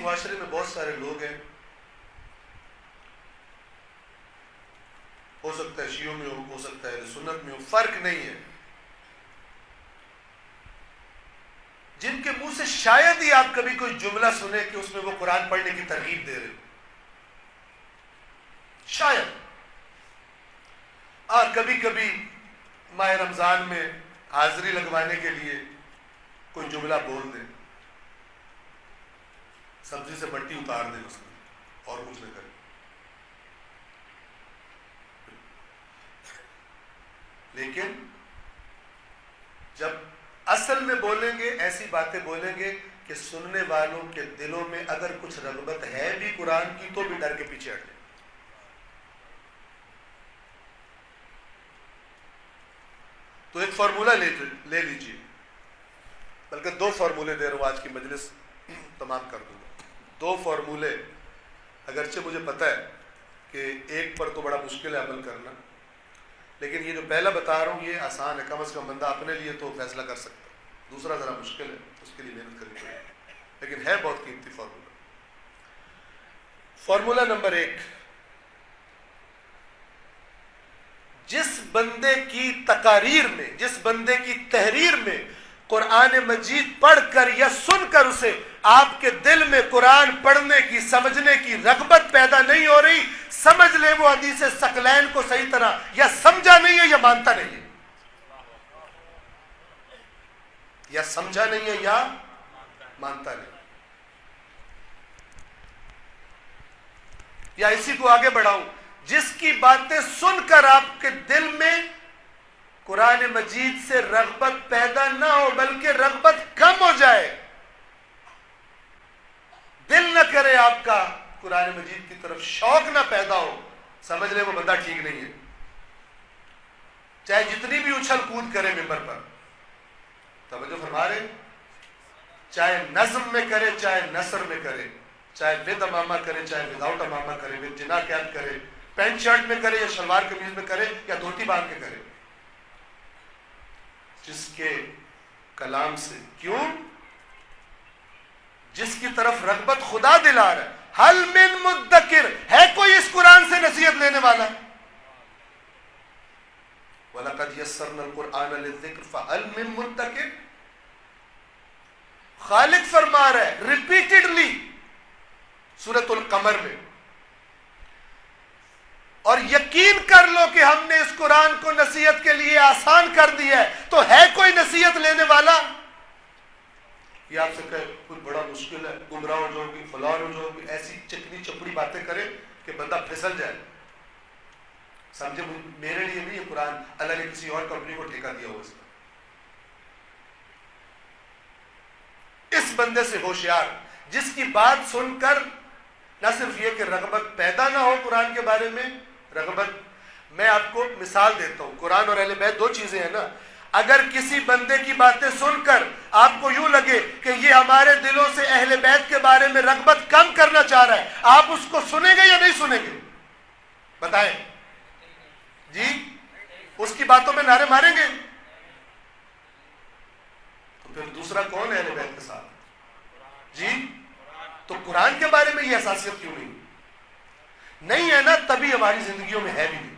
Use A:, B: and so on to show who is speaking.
A: معاشرے میں بہت سارے لوگ ہیں، ہو سکتا ہے شیعوں میں ہو سکتا ہے سنت میں ہو، فرق نہیں ہے، جن کے منہ سے شاید ہی آپ کبھی کوئی جملہ سنیں کہ اس میں وہ قرآن پڑھنے کی ترغیب دے رہے، شاید، اور کبھی کبھی ماہ رمضان میں حاضری لگوانے کے لیے کوئی جملہ بول دیں، سبزی سے مٹی اتار دیں اس میں، اور کچھ نہ کریں. لیکن جب اصل میں بولیں گے ایسی باتیں بولیں گے کہ سننے والوں کے دلوں میں اگر کچھ رغبت ہے بھی قرآن کی تو بھی ڈر کے پیچھے ہٹ جائیں. تو ایک فارمولہ لے لیجیے، بلکہ دو فارمولے دے رہا ہوں، آج کی مجلس تمام کر دوں گا. دو فارمولے، اگرچہ مجھے پتہ ہے کہ ایک پر تو بڑا مشکل ہے عمل کرنا، لیکن یہ جو پہلا بتا رہا ہوں یہ آسان ہے، کم از کم بندہ اپنے لیے تو فیصلہ کر سکتا ہے. دوسرا ذرا مشکل ہے، اس کے لیے محنت کرنی پڑے گی، لیکن ہے بہت قیمتی فارمولہ. فارمولہ نمبر 1، جس بندے کی تقاریر میں، جس بندے کی تحریر میں قرآن مجید پڑھ کر یا سن کر اسے آپ کے دل میں قرآن پڑھنے کی، سمجھنے کی رغبت پیدا نہیں ہو رہی، سمجھ لے وہ حدیث ثقلین کو صحیح طرح یا سمجھا نہیں ہے یا مانتا نہیں ہے، یا سمجھا نہیں ہے یا مانتا نہیں. یا اسی کو آگے بڑھاؤں، جس کی باتیں سن کر آپ کے دل میں قرآن مجید سے رغبت پیدا نہ ہو بلکہ رغبت کم ہو جائے، دل نہ کرے آپ کا قرآن مجید کی طرف، شوق نہ پیدا ہو، سمجھ لے وہ بندہ ٹھیک نہیں ہے. چاہے جتنی بھی اچھل کود کرے ممبر پر، توجہ فرما رہے، چاہے نظم میں کرے چاہے نثر میں کرے، چاہے ود امامہ کرے چاہے وداؤٹ امامہ کرے، ود جنا کیپ کرے، پینٹ شرٹ میں کرے یا شلوار قمیض میں کرے یا دھوتی باندھ کے کرے، جس کے کلام سے، کیوں؟ جس کی طرف رغبت خدا دلا رہا ہے. حل من مدکر، ہے کوئی اس قرآن سے نصیحت لینے والا؟ وَلَقَدْ يَسَّرْنَا الْقُرْآنَ لِلذِّكْرِ فَهَلْ مِن مُدَّكِرٍ. خالق فرما رہا ہے ریپیٹڈلی سورۃ القمر میں، اور یقین کر لو کہ ہم نے اس قرآن کو نصیحت کے لیے آسان کر دیا ہے. تو ہے کوئی نصیحت لینے والا؟ یہ آپ سے کہے کوئی بڑا مشکل ہے، گمراہ ہو جاؤ گی، فلان ہو جاؤ گی، ایسی چکنی چپڑی باتیں کرے کہ بندہ پھسل جائے. سمجھے میرے لیے نہیں ہے قرآن، اللہ نے کسی اور کمپنی کو ٹھیکہ دیا ہو. اس بندے سے ہوشیار جس کی بات سن کر نہ صرف یہ کہ رغبت پیدا نہ ہو قرآن کے بارے میں، رغبت، میں آپ کو مثال دیتا ہوں. قرآن اور اہل بیت دو چیزیں ہیں نا. اگر کسی بندے کی باتیں سن کر آپ کو یوں لگے کہ یہ ہمارے دلوں سے اہل بیت کے بارے میں رغبت کم کرنا چاہ رہا ہے، آپ اس کو سنیں گے یا نہیں سنیں گے؟ بتائیں جی، اس کی باتوں میں نعرے ماریں گے؟ تو پھر دوسرا کون ہے اہل بیت کے ساتھ؟ جی، تو قرآن کے بارے میں یہ حساسیت کیوں نہیں ہے نا؟ تبھی ہماری زندگیوں میں ہے بھی نہیں.